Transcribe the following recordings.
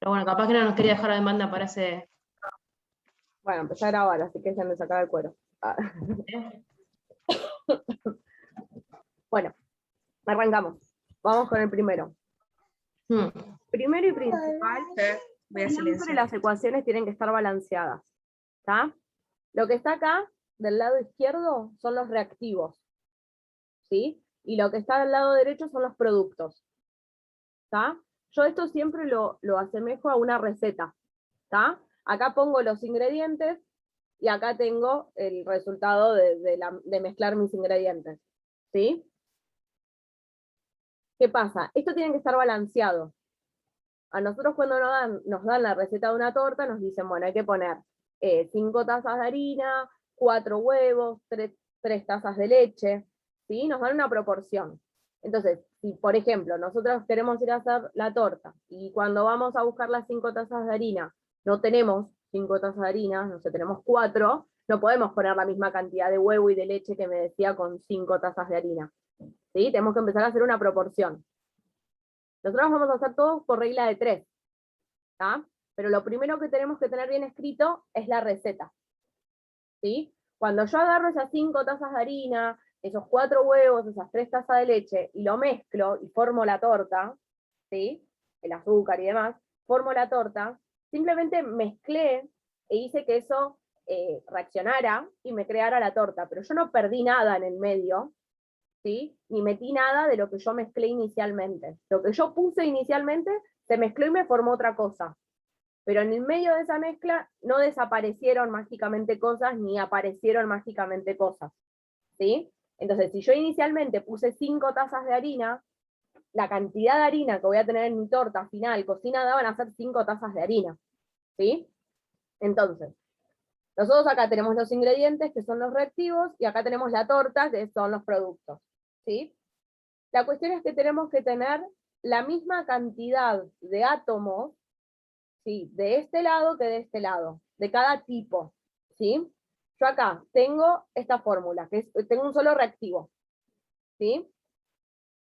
Pero bueno, capaz que no nos quería dejar la demanda para ese... Bueno, empecé a grabar, así que ya me sacaba el cuero. Ah. Bueno, arrancamos. Vamos con el primero. Primero y principal, Voy a siempre silenciar. las ecuaciones tienen que estar balanceadas. ¿Está? Lo que está acá, del lado izquierdo, son los reactivos. ¿Sí? Y lo que está del lado derecho son los productos. ¿Está? Yo esto siempre lo asemejo a una receta. ¿Está? Acá pongo los ingredientes y acá tengo el resultado de mezclar mis ingredientes. ¿Sí? ¿Qué pasa? Esto tiene que estar balanceado. A nosotros cuando nos dan la receta de una torta, nos dicen, bueno, hay que poner 5 tazas de harina, 4 huevos, 3 tazas de leche, ¿sí? Nos dan una proporción. Entonces, si por ejemplo, nosotros queremos ir a hacer la torta, y cuando vamos a buscar las 5 tazas de harina, no tenemos 5 tazas de harina, no sé, tenemos 4, no podemos poner la misma cantidad de huevo y de leche que me decía con 5 tazas de harina. ¿Sí? Tenemos que empezar a hacer una proporción. Nosotros vamos a hacer todo por regla de 3. ¿tá? Pero lo primero que tenemos que tener bien escrito es la receta. ¿Sí? Cuando yo agarro esas 5 tazas de harina, esos 4 huevos, esas 3 tazas de leche, y lo mezclo y formo la torta, ¿sí? El azúcar y demás, formo la torta, simplemente mezclé e hice que eso reaccionara y me creara la torta, pero yo no perdí nada en el medio, ¿sí? Ni metí nada de lo que yo mezclé inicialmente. Lo que yo puse inicialmente se mezcló y me formó otra cosa. Pero en el medio de esa mezcla no desaparecieron mágicamente cosas, ni aparecieron mágicamente cosas. ¿Sí? Entonces, si yo inicialmente puse 5 tazas de harina, la cantidad de harina que voy a tener en mi torta final cocinada van a ser 5 tazas de harina. ¿Sí? Entonces, nosotros acá tenemos los ingredientes, que son los reactivos, y acá tenemos la torta, que son los productos. ¿Sí? La cuestión es que tenemos que tener la misma cantidad de átomos, ¿sí? De este lado que de este lado, de cada tipo. ¿Sí? Yo acá tengo esta fórmula, tengo un solo reactivo. ¿Sí?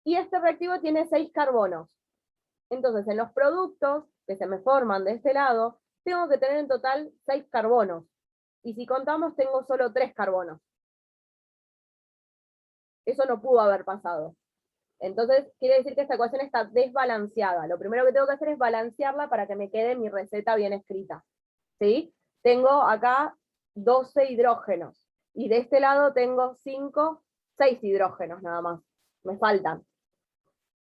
Y este reactivo tiene 6 carbonos. Entonces, en los productos que se me forman de este lado, tengo que tener en total 6 carbonos. Y si contamos, tengo solo 3 carbonos. Eso no pudo haber pasado. Entonces, quiere decir que esta ecuación está desbalanceada. Lo primero que tengo que hacer es balancearla para que me quede mi receta bien escrita. ¿Sí? Tengo acá 12 hidrógenos. Y de este lado tengo 6 hidrógenos nada más. Me faltan.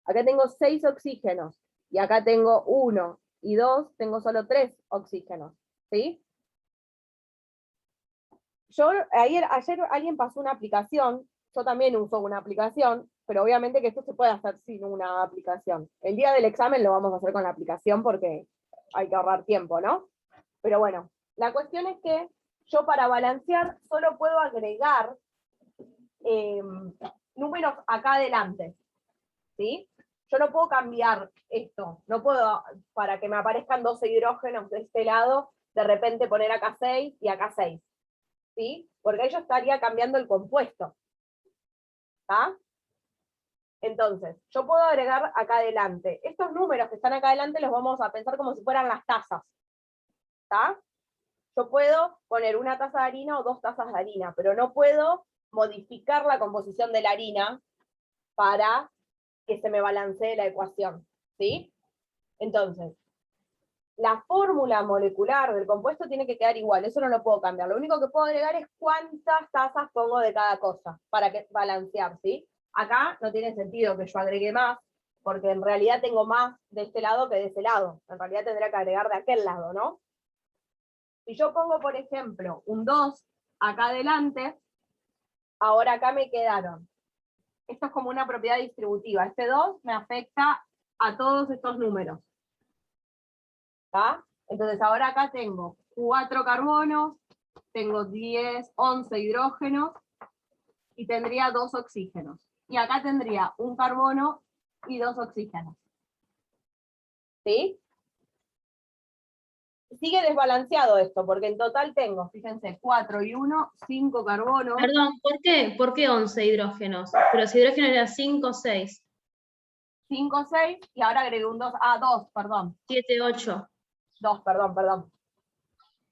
Acá tengo 6 oxígenos. Y acá tengo 1 y 2, tengo solo 3 oxígenos. ¿Sí? Ayer alguien pasó una aplicación, yo también uso una aplicación, pero obviamente que esto se puede hacer sin una aplicación. El día del examen lo vamos a hacer con la aplicación porque hay que ahorrar tiempo, ¿no? Pero bueno, la cuestión es que yo para balancear solo puedo agregar números acá adelante, ¿sí? Yo no puedo cambiar esto, no puedo, para que me aparezcan 12 hidrógenos de este lado, de repente poner acá 6 y acá 6. ¿Sí? Porque ahí yo estaría cambiando el compuesto. ¿Está? Entonces, yo puedo agregar acá adelante. Estos números que están acá adelante los vamos a pensar como si fueran las tazas. ¿Está? Yo puedo poner una taza de harina o 2 tazas de harina, pero no puedo modificar la composición de la harina para que se me balancee la ecuación. ¿Sí? Entonces, la fórmula molecular del compuesto tiene que quedar igual, eso no lo puedo cambiar. Lo único que puedo agregar es cuántas tazas pongo de cada cosa, para balancear, ¿sí? Acá no tiene sentido que yo agregue más, porque en realidad tengo más de este lado que de ese lado. En realidad tendría que agregar de aquel lado, ¿no? Si yo pongo, por ejemplo, un 2 acá adelante, ahora acá me quedaron. Esto es como una propiedad distributiva. Este 2 me afecta a todos estos números. ¿Está? Entonces ahora acá tengo 4 carbonos, tengo 10, 11 hidrógenos, y tendría 2 oxígenos. Y acá tendría un carbono y 2 oxígenos. ¿Sí? Sigue desbalanceado esto, porque en total tengo, fíjense, 4 y 1, 5 carbonos. Perdón, ¿por qué? ¿Por qué 11 hidrógenos? Pero si hidrógenos era 5 o 6. 5, 6, y ahora agregué un 2. Ah, 2, perdón. 7, 8. 2, perdón.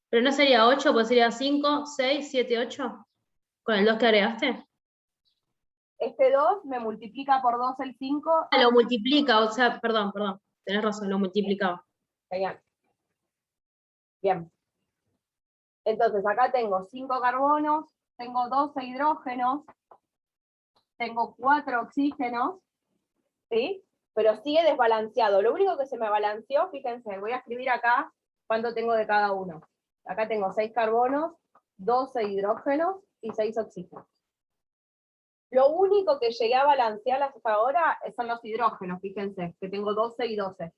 Pero no sería 8, pues sería 5, 6, 7, 8. Con el 2 que agregaste. Este 2 me multiplica por 2 el 5. Ah, lo multiplica, o sea, perdón. Tenés razón, lo multiplicaba. Genial. Bien. Entonces acá tengo 5 carbonos, tengo 12 hidrógenos, tengo 4 oxígenos, ¿sí? Pero sigue desbalanceado. Lo único que se me balanceó, fíjense, voy a escribir acá cuánto tengo de cada uno. Acá tengo 6 carbonos, 12 hidrógenos y 6 oxígenos. Lo único que llegué a balancear hasta ahora son los hidrógenos, fíjense, que tengo 12 y 12.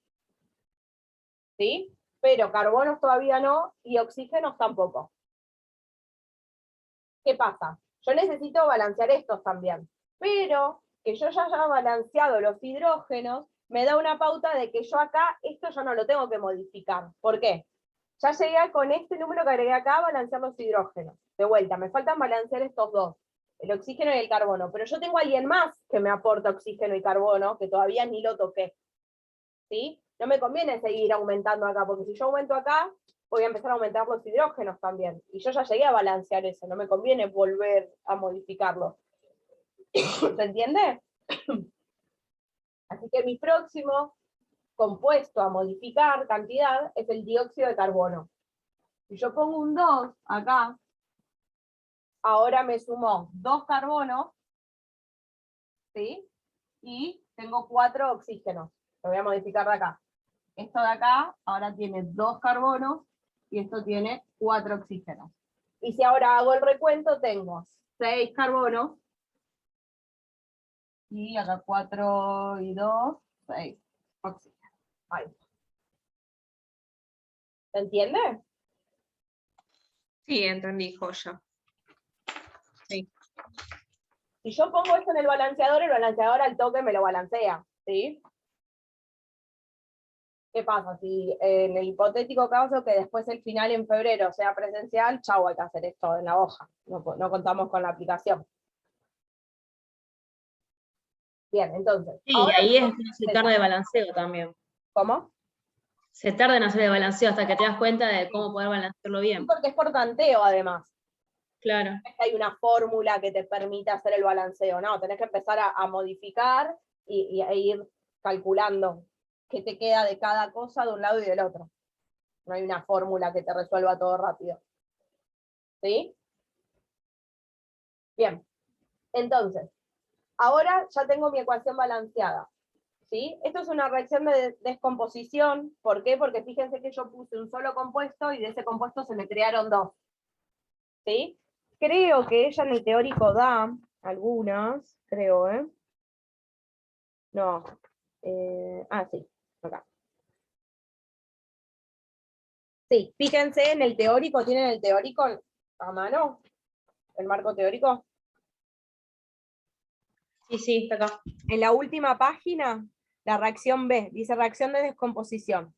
¿Sí? Pero carbonos todavía no, y oxígenos tampoco. ¿Qué pasa? Yo necesito balancear estos también, pero que yo ya haya balanceado los hidrógenos, me da una pauta de que yo acá, esto ya no lo tengo que modificar. ¿Por qué? Ya llegué con este número que agregué acá a balancear los hidrógenos. De vuelta, me faltan balancear estos dos, el oxígeno y el carbono, pero yo tengo a alguien más que me aporta oxígeno y carbono, que todavía ni lo toqué. ¿Sí? No me conviene seguir aumentando acá, porque si yo aumento acá, voy a empezar a aumentar los hidrógenos también. Y yo ya llegué a balancear eso, no me conviene volver a modificarlo. ¿Se entiende? Así que mi próximo compuesto a modificar cantidad es el dióxido de carbono. Si yo pongo un 2 acá, ahora me sumo 2 carbonos, ¿sí? Y tengo 4 oxígenos. Lo voy a modificar de acá. Esto de acá ahora tiene 2 carbonos y esto tiene 4 oxígenos. Y si ahora hago el recuento, tengo 6 carbonos, y acá 4 y 2, 6 oxígenos. Ahí. ¿Se entiende? Sí, entendí, joya. Sí. Si yo pongo esto en el balanceador al toque me lo balancea, ¿sí? ¿Qué pasa? Si en el hipotético caso que después el final en febrero sea presencial, chau, hay que hacer esto en la hoja. No contamos con la aplicación. Bien, entonces. Sí, y ahí es que se tarda de balanceo también. ¿Cómo? Se tarda en hacer el balanceo hasta que te das cuenta de cómo poder balancearlo bien. Porque es por tanteo, además. Claro. No es que hay una fórmula que te permita hacer el balanceo, no, tenés que empezar a modificar e ir calculando qué te queda de cada cosa de un lado y del otro. No hay una fórmula que te resuelva todo rápido. ¿Sí? Bien. Entonces, ahora ya tengo mi ecuación balanceada. ¿Sí? Esto es una reacción de descomposición. ¿Por qué? Porque fíjense que yo puse un solo compuesto y de ese compuesto se me crearon dos. ¿Sí? Creo que ella en el teórico da algunas, creo, ¿eh? No. Sí, acá. Sí, fíjense en el teórico, ¿tienen el teórico a mano? ¿El marco teórico? Sí, está acá. En la última página, la reacción B, dice reacción de descomposición.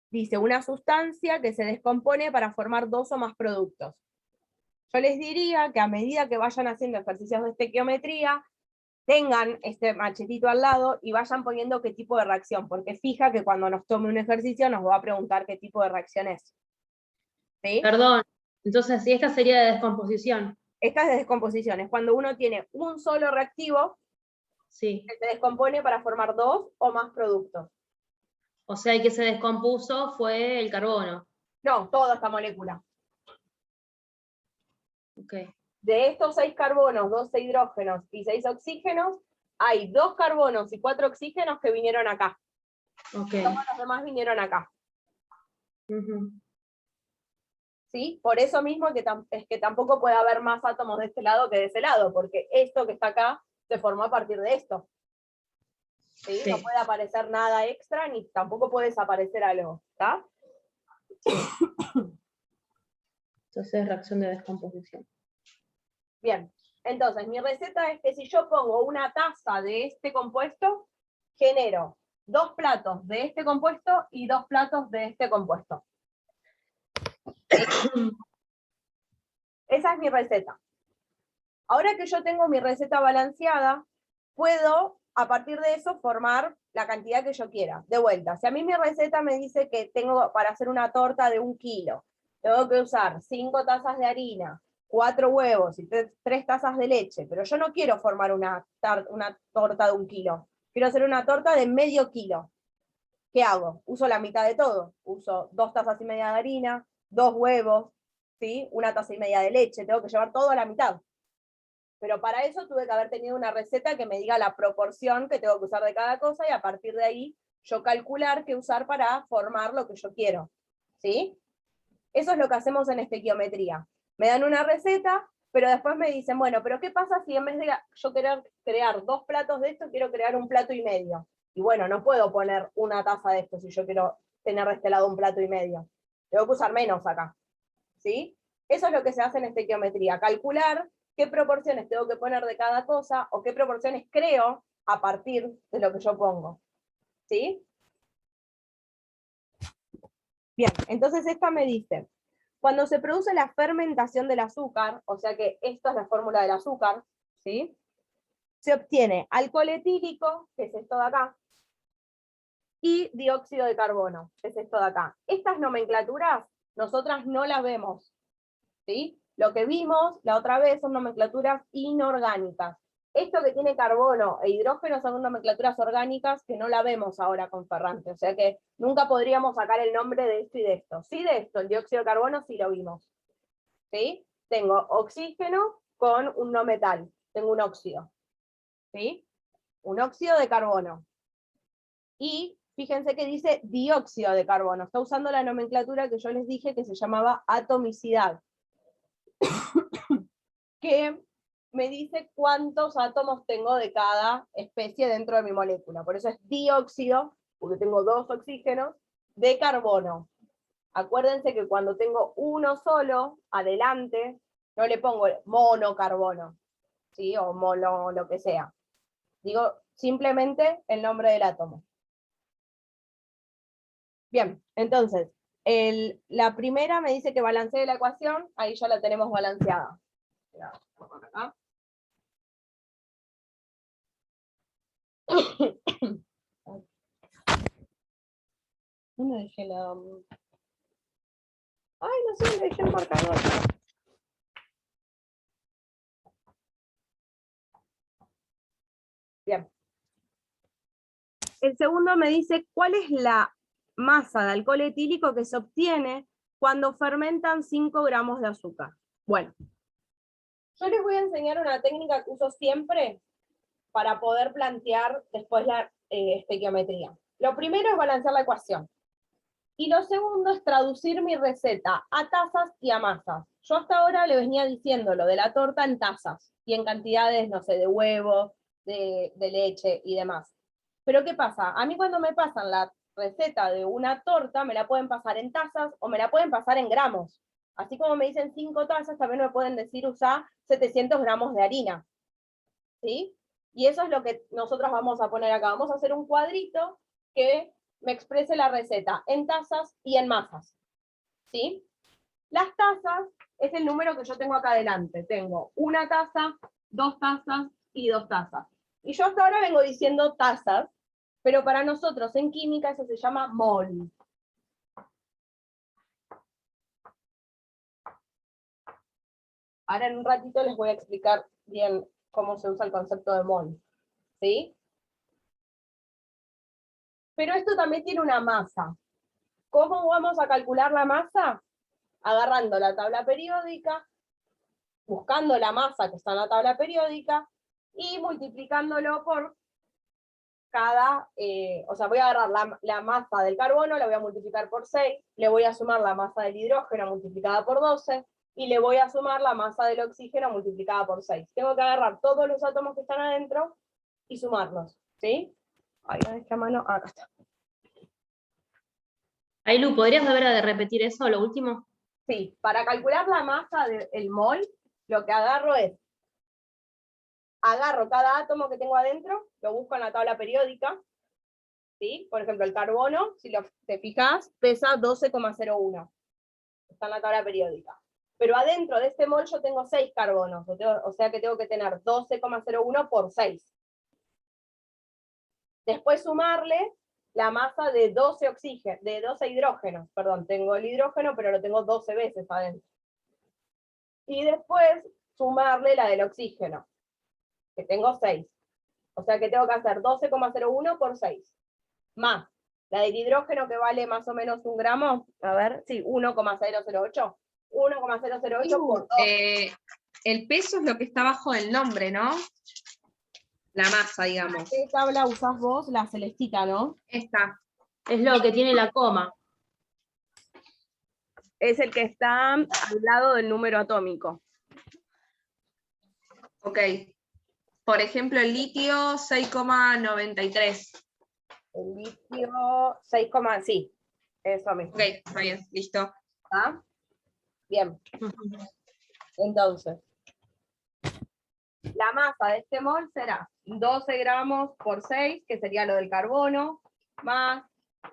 Dice una sustancia que se descompone para formar dos o más productos. Yo les diría que a medida que vayan haciendo ejercicios de estequiometría, tengan este machetito al lado y vayan poniendo qué tipo de reacción, porque fija que cuando nos tome un ejercicio nos va a preguntar qué tipo de reacción es. ¿Sí? Perdón, entonces sí, esta sería de descomposición. Esta es de descomposición, es cuando uno tiene un solo reactivo Sí. que se descompone para formar dos o más productos. O sea, el que se descompuso fue el carbono. No, toda esta molécula. Okay. De estos 6 carbonos, 12 hidrógenos y 6 oxígenos, hay 2 carbonos y 4 oxígenos que vinieron acá. Okay. Todos los demás vinieron acá. Uh-huh. ¿Sí? Por eso mismo es que tampoco puede haber más átomos de este lado que de ese lado, porque esto que está acá se formó a partir de esto. ¿Sí? Sí. No puede aparecer nada extra, ni tampoco puede desaparecer algo. ¿Está? Entonces, reacción de descomposición. Bien, entonces mi receta es que si yo pongo una taza de este compuesto, genero 2 platos de este compuesto y 2 platos de este compuesto. Esa es mi receta. Ahora que yo tengo mi receta balanceada, puedo, a partir de eso, formar la cantidad que yo quiera. De vuelta, si a mí mi receta me dice que tengo para hacer una torta de 1 kilo, tengo que usar 5 tazas de harina, 4 huevos y 3 tazas de leche, pero yo no quiero formar una torta de 1 kilo, quiero hacer una torta de medio kilo. ¿Qué hago? Uso la mitad de todo. Uso 2 tazas y media de harina, 2 huevos, ¿sí? 1 taza y media de leche, tengo que llevar todo a la mitad. Pero para eso tuve que haber tenido una receta que me diga la proporción que tengo que usar de cada cosa y a partir de ahí yo calcular qué usar para formar lo que yo quiero. ¿Sí? Eso es lo que hacemos en estequiometría. Me dan una receta, pero después me dicen, bueno, pero ¿qué pasa si en vez de yo querer crear 2 platos de esto, quiero crear 1 plato y medio? Y bueno, no puedo poner 1 taza de esto si yo quiero tener de este lado 1 plato y medio. Tengo que usar menos acá. ¿Sí? Eso es lo que se hace en estequiometría, calcular qué proporciones tengo que poner de cada cosa o qué proporciones creo a partir de lo que yo pongo. ¿Sí? Bien, entonces esta me dice, cuando se produce la fermentación del azúcar, o sea que esta es la fórmula del azúcar, ¿sí? Se obtiene alcohol etílico, que es esto de acá, y dióxido de carbono, que es esto de acá. Estas nomenclaturas nosotras no las vemos, ¿sí? Lo que vimos la otra vez son nomenclaturas inorgánicas. Esto que tiene carbono e hidrógeno son nomenclaturas orgánicas que no la vemos ahora con Ferrante, o sea que nunca podríamos sacar el nombre de esto y de esto. Sí, de esto, el dióxido de carbono sí lo vimos. ¿Sí? Tengo oxígeno con un no metal, tengo un óxido. ¿Sí? Un óxido de carbono. Y fíjense que dice dióxido de carbono, está usando la nomenclatura que yo les dije que se llamaba atomicidad. Que me dice cuántos átomos tengo de cada especie dentro de mi molécula. Por eso es dióxido, porque tengo 2 oxígenos, de carbono. Acuérdense que cuando tengo uno solo, adelante, no le pongo monocarbono, ¿sí? O mono, lo que sea. Digo simplemente el nombre del átomo. Bien, entonces, la primera me dice que balancee la ecuación, ahí ya la tenemos balanceada. Acá. ¿Dónde dejé la...? Ay, no sé dónde dejé el marcador. Bien. El segundo me dice cuál es la masa de alcohol etílico que se obtiene cuando fermentan 5 gramos de azúcar. Bueno, yo les voy a enseñar una técnica que uso siempre para poder plantear después la estequiometría. Lo primero es balancear la ecuación. Y lo segundo es traducir mi receta a tazas y a masas. Yo hasta ahora le venía diciendo lo de la torta en tazas y en cantidades, no sé, de huevo, de leche y demás. Pero ¿qué pasa? A mí cuando me pasan la receta de una torta, me la pueden pasar en tazas o me la pueden pasar en gramos. Así como me dicen 5 tazas, también me pueden decir usa 700 gramos de harina. ¿Sí? Y eso es lo que nosotros vamos a poner acá. Vamos a hacer un cuadrito que me exprese la receta en tazas y en masas. ¿Sí? Las tazas es el número que yo tengo acá adelante. Tengo 1 taza, 2 tazas y 2 tazas. Y yo hasta ahora vengo diciendo tazas, pero para nosotros en química eso se llama mol. Ahora en un ratito les voy a explicar bien cómo se usa el concepto de mol. ¿Sí? Pero esto también tiene una masa. ¿Cómo vamos a calcular la masa? Agarrando la tabla periódica, buscando la masa que está en la tabla periódica y multiplicándolo por cada, o sea, voy a agarrar la masa del carbono, la voy a multiplicar por 6, le voy a sumar la masa del hidrógeno multiplicada por 12, y le voy a sumar la masa del oxígeno multiplicada por 6. Tengo que agarrar todos los átomos que están adentro y sumarlos, ¿sí? Ahí en esta mano, acá está. Ailu, ¿podrías volver a repetir eso, lo último? Sí, para calcular la masa del mol, lo que agarro es, agarro cada átomo que tengo adentro, lo busco en la tabla periódica, ¿sí? Por ejemplo, el carbono, si te fijas, pesa 12,01. Está en la tabla periódica. Pero adentro de este mol yo tengo 6 carbonos, o sea que tengo que tener 12,01 por 6. Después sumarle la masa de 12 oxígenos, de 12 hidrógenos, perdón, tengo el hidrógeno, pero lo tengo 12 veces adentro. Y después sumarle la del oxígeno, que tengo 6. O sea que tengo que hacer 12,01 por 6. Más la del hidrógeno, que vale más o menos 1 gramo, a ver, sí, 1,008. 1,008 por 2. El peso es lo que está abajo del nombre, ¿no? La masa, digamos. ¿Qué tabla usás vos? La celestita, ¿no? Esta. Es lo que tiene la coma. Es el que está al lado del número atómico. Ok. Por ejemplo, el litio 6,93. El litio 6, sí, eso mismo. Ok, está bien, listo. ¿Está? Bien. Entonces, la masa de este mol será 12 gramos por 6, que sería lo del carbono, más,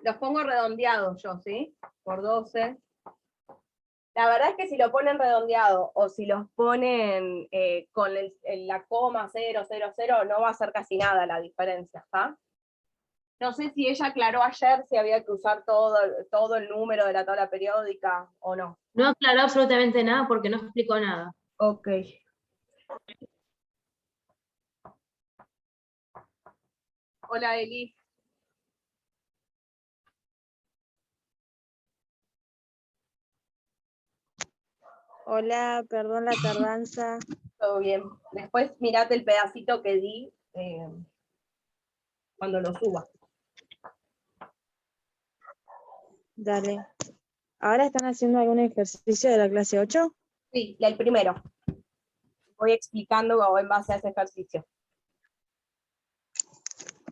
los pongo redondeados yo, ¿sí? Por 12. La verdad es que si lo ponen redondeado o si los ponen con la coma 000, no va a ser casi nada la diferencia, ¿está? No sé si ella aclaró ayer si había que usar todo el número de la tabla periódica o no. No aclaró absolutamente nada porque no explicó nada. Ok. Hola, Eli. Hola, perdón la tardanza. Todo bien. Después mirate el pedacito que di cuando lo suba. Dale. ¿Ahora están haciendo algún ejercicio de la clase 8? Sí, y el primero. Voy explicando en base a ese ejercicio.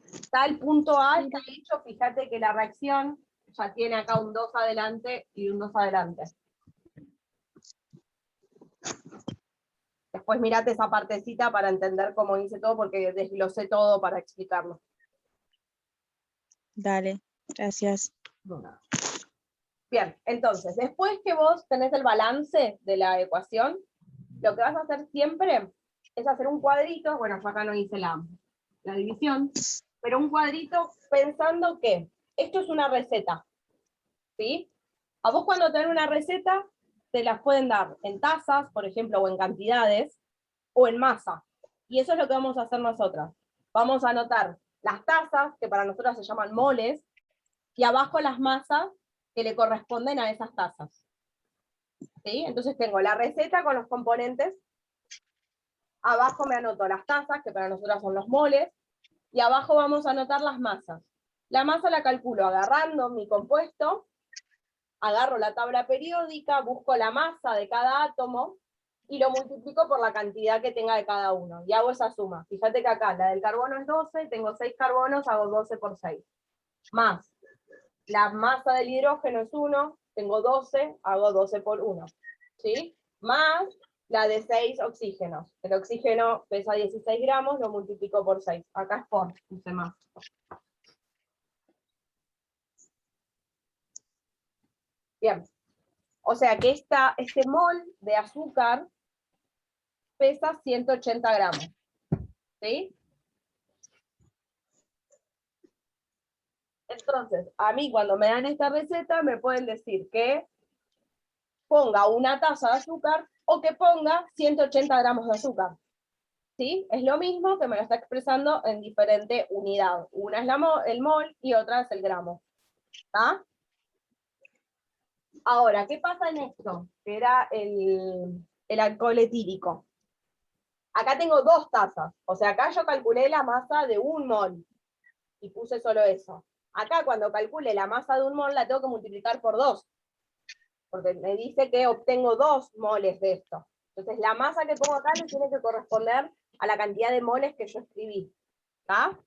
Está el punto A, está hecho, fíjate que la reacción ya tiene acá un 2 adelante y un 2 adelante. Después mirate esa partecita para entender cómo hice todo, porque desglosé todo para explicarlo. Dale, gracias. Bien, entonces, después que vos tenés el balance de la ecuación, lo que vas a hacer siempre es hacer un cuadrito, bueno, yo acá no hice la división, pero un cuadrito pensando que esto es una receta, ¿sí? A vos cuando te dan una receta, te las pueden dar en tazas, por ejemplo, o en cantidades, o en masa. Y eso es lo que vamos a hacer nosotras. Vamos a anotar las tazas, que para nosotras se llaman moles, y abajo las masas que le corresponden a esas tazas. ¿Sí? Entonces tengo la receta con los componentes, abajo me anoto las tazas, que para nosotras son los moles, y abajo vamos a anotar las masas. La masa la calculo agarrando mi compuesto, agarro la tabla periódica, busco la masa de cada átomo, y lo multiplico por la cantidad que tenga de cada uno, y hago esa suma. Fíjate que acá la del carbono es 12, tengo 6 carbonos, hago 12 por 6. Más la masa del hidrógeno es 1, tengo 12, hago 12 por 1. ¿Sí? Más la de 6 oxígenos. El oxígeno pesa 16 gramos, lo multiplico por 6. Acá es por, puse más. Bien. O sea que este mol de azúcar pesa 180 gramos. ¿Sí? Entonces, a mí cuando me dan esta receta me pueden decir que ponga una taza de azúcar o que ponga 180 gramos de azúcar. ¿Sí? Es lo mismo que me lo está expresando en diferente unidad. Una es el mol y otra es el gramo. ¿Está? Ahora, ¿qué pasa en esto? Que era el alcohol etílico. Acá tengo 2 tazas. O sea, acá yo calculé la masa de 1 mol. Y puse solo eso. Acá cuando calcule la masa de 1 mol la tengo que multiplicar por 2. Porque me dice que obtengo 2 moles de esto. Entonces la masa que pongo acá le tiene que corresponder a la cantidad de moles que yo escribí. ¿Está?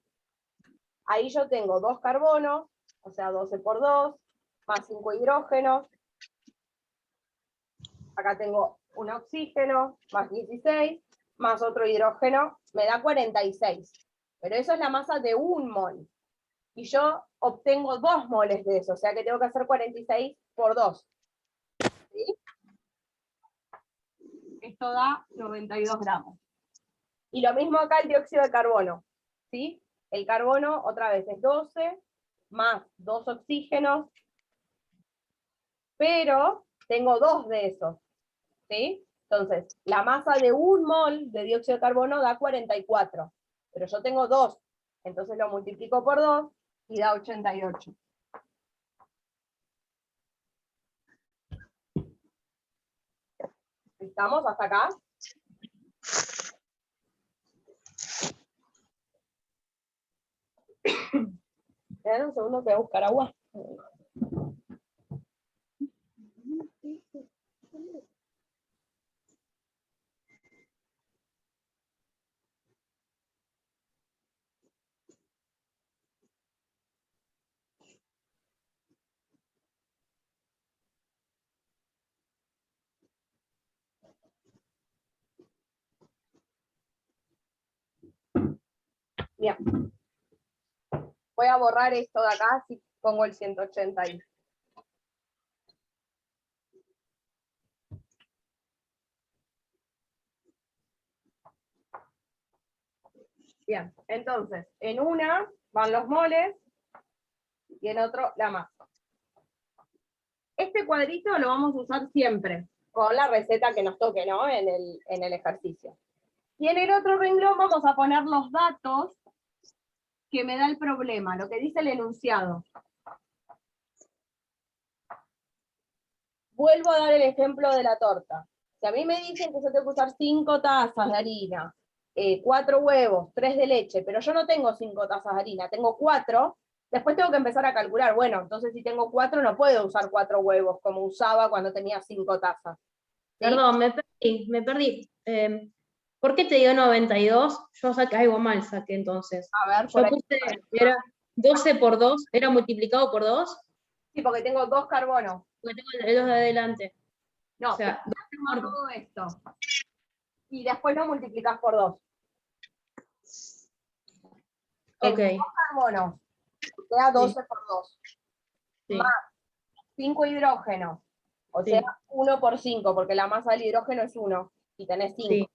Ahí yo tengo 2 carbonos, o sea 12 por 2, más 5 hidrógenos. Acá tengo un oxígeno, más 16, más otro hidrógeno, me da 46. Pero eso es la masa de 1 mol. Y yo obtengo 2 moles de eso, o sea que tengo que hacer 46 por 2. ¿Sí? Esto da 92 gramos. Y lo mismo acá el dióxido de carbono. ¿Sí? El carbono, otra vez, es 12, más 2 oxígenos, pero tengo 2 de esos, ¿sí? Entonces, la masa de 1 mol de dióxido de carbono da 44, pero yo tengo 2, entonces lo multiplico por 2 y da 88. ¿Estamos hasta acá? Esperen un segundo que voy a buscar agua. Bien. Voy a borrar esto de acá, si pongo el 180 ahí. Bien, entonces, en una van los moles y en otro la masa. Este cuadrito lo vamos a usar siempre, con la receta que nos toque, ¿no? En el ejercicio. Y en el otro renglón vamos a poner los datos que me da el problema, lo que dice el enunciado. Vuelvo a dar el ejemplo de la torta. Si a mí me dicen que yo tengo que usar 5 tazas de harina, 4 huevos, 3 de leche, pero yo no tengo 5 tazas de harina, tengo 4, después tengo que empezar a calcular, bueno, entonces si tengo 4 no puedo usar 4 huevos como usaba cuando tenía 5 tazas. ¿Sí? Perdón, me perdí. ¿Por qué te dio 92? Yo saqué algo mal, saqué entonces. A ver, por Yo ahí. puse, era 12 por 2, ¿era multiplicado por 2? Sí, porque tengo 2 carbonos. Porque tengo el 2 de adelante. No, O sea, hacemos todo esto. Y después lo multiplicas por 2. ok. 2 carbonos, queda 12 por 2. Sí, Más 5 hidrógenos, o sí, sea, 1 por 5, porque la masa del hidrógeno es 1, y tenés 5. sí,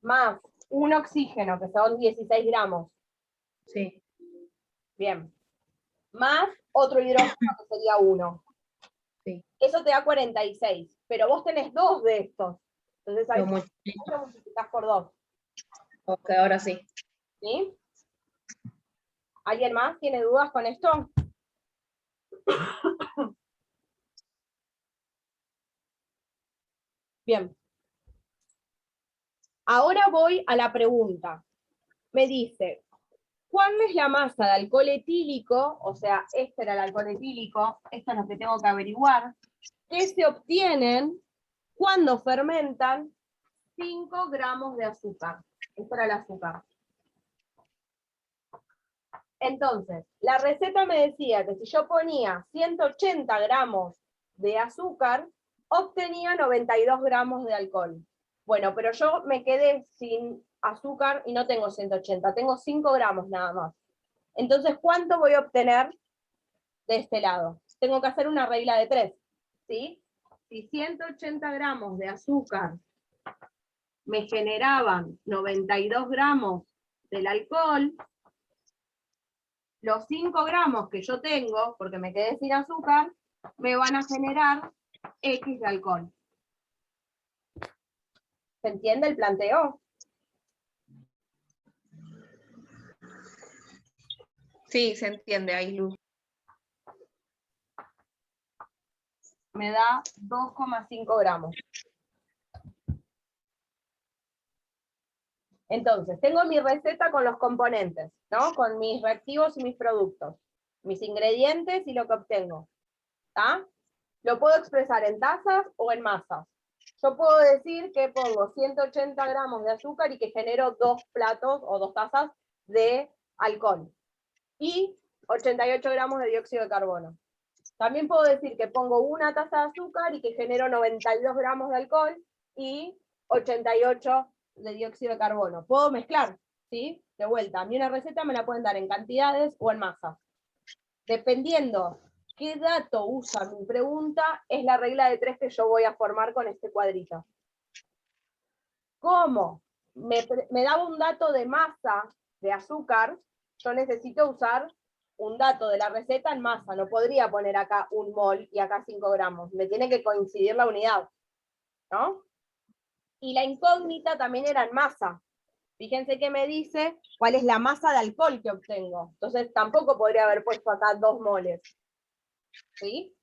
Más un oxígeno, que son 16 gramos. sí. Bien. Más otro hidrógeno, que sería 1. Sí. Eso te da 46, pero vos tenés 2 de estos. Entonces ahí Lo multiplico. lo multiplicás por 2. Ok, ahora sí. ¿Sí? ¿Alguien más tiene dudas con esto? Bien. Ahora voy a la pregunta. Me dice, ¿cuál es la masa de alcohol etílico? O sea, este era el alcohol etílico, esto es lo que tengo que averiguar, que se obtienen cuando fermentan 5 gramos de azúcar. Esto era el azúcar. Entonces, la receta me decía que si yo ponía 180 gramos de azúcar, obtenía 92 gramos de alcohol. Bueno, pero yo me quedé sin azúcar y no tengo 180, tengo 5 gramos nada más. Entonces, ¿cuánto voy a obtener de este lado? Tengo que hacer una regla de 3, ¿sí? Si 180 gramos de azúcar me generaban 92 gramos del alcohol, los 5 gramos que yo tengo, porque me quedé sin azúcar, me van a generar X de alcohol. ¿Se entiende el planteo? Sí, se entiende, Ailu. Me da 2,5 gramos. Entonces, tengo mi receta con los componentes, ¿no? Con mis reactivos y mis productos, mis ingredientes y lo que obtengo. ¿Está? Lo puedo expresar en tazas o en masas. Yo puedo decir que pongo 180 gramos de azúcar y que genero 2 platos o 2 tazas de alcohol. Y 88 gramos de dióxido de carbono. También puedo decir que pongo 1 taza de azúcar y que genero 92 gramos de alcohol y 88 de dióxido de carbono. Puedo mezclar, ¿sí? De vuelta, a mí una receta me la pueden dar en cantidades o en masas. Dependiendo qué dato usa mi pregunta, es la regla de 3 que yo voy a formar con este cuadrito. ¿Cómo? Me daba un dato de masa de azúcar, yo necesito usar un dato de la receta en masa. No podría poner acá 1 mol y acá 5 gramos. Me tiene que coincidir la unidad, ¿no? Y la incógnita también era en masa. Fíjense que me dice cuál es la masa de alcohol que obtengo. Entonces tampoco podría haber puesto acá 2 moles. ¿Sí?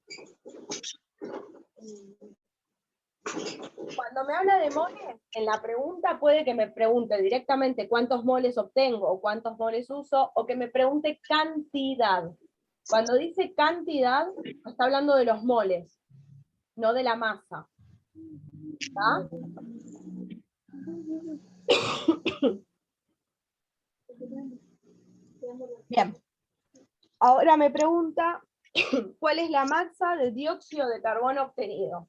Cuando me habla de moles, en la pregunta puede que me pregunte directamente cuántos moles obtengo o cuántos moles uso, o que me pregunte cantidad. Cuando dice cantidad, está hablando de los moles, no de la masa. ¿Está? Bien. Ahora me pregunta cuál es la masa de dióxido de carbono obtenido.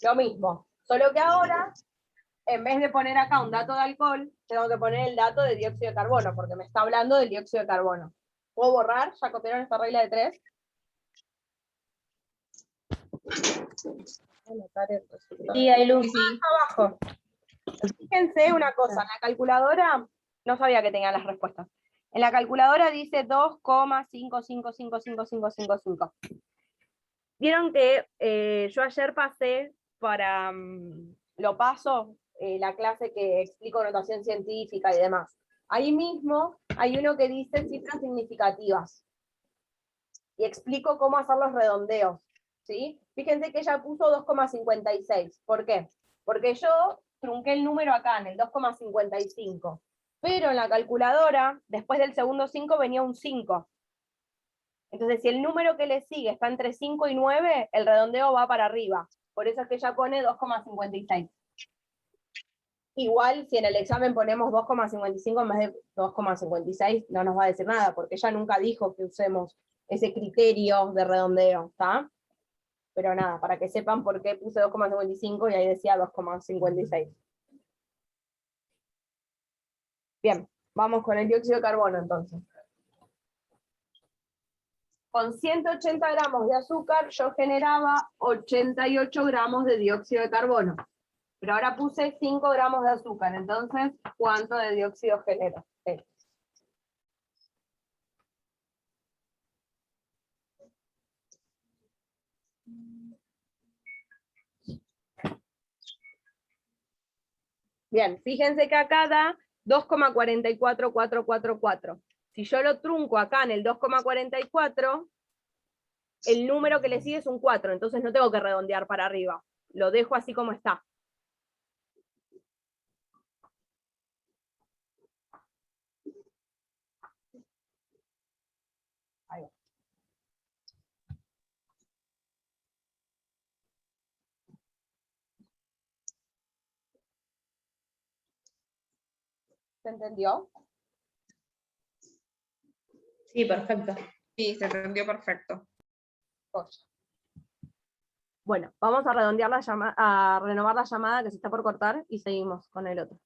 Lo mismo, solo que ahora, en vez de poner acá un dato de alcohol, tengo que poner el dato de dióxido de carbono, porque me está hablando del dióxido de carbono. ¿Puedo borrar? ¿Ya copiaron esta regla de 3? Sí, hay luz. Sí, sí. Abajo. Fíjense una cosa, en la calculadora, no sabía que tenían las respuestas. En la calculadora dice 2,55555555. Vieron que yo ayer pasé para, lo paso, la clase que explico notación científica y demás. Ahí mismo hay uno que dice cifras significativas. Y explico cómo hacer los redondeos. ¿Sí? Fíjense que ella puso 2,56. ¿Por qué? Porque yo trunqué el número acá en el 2,55. Pero en la calculadora, después del segundo 5 venía un 5. Entonces, si el número que le sigue está entre 5 y 9, el redondeo va para arriba. Por eso es que ella pone 2,56. Igual, si en el examen ponemos 2,55 en vez de 2,56, no nos va a decir nada, porque ella nunca dijo que usemos ese criterio de redondeo, ¿está? Pero nada, para que sepan por qué puse 2,55 y ahí decía 2,56. Bien, vamos con el dióxido de carbono entonces. Con 180 gramos de azúcar yo generaba 88 gramos de dióxido de carbono. Pero ahora puse 5 gramos de azúcar, entonces, ¿cuánto de dióxido genero? Bien, fíjense que acá da 2,44444. Si yo lo trunco acá en el 2,44, el número que le sigue es un 4, entonces no tengo que redondear para arriba. Lo dejo así como está. Ahí va. ¿Se entendió? Sí, perfecto. Sí, se entendió perfecto. Bueno, vamos a redondear a renovar la llamada que se está por cortar y seguimos con el otro.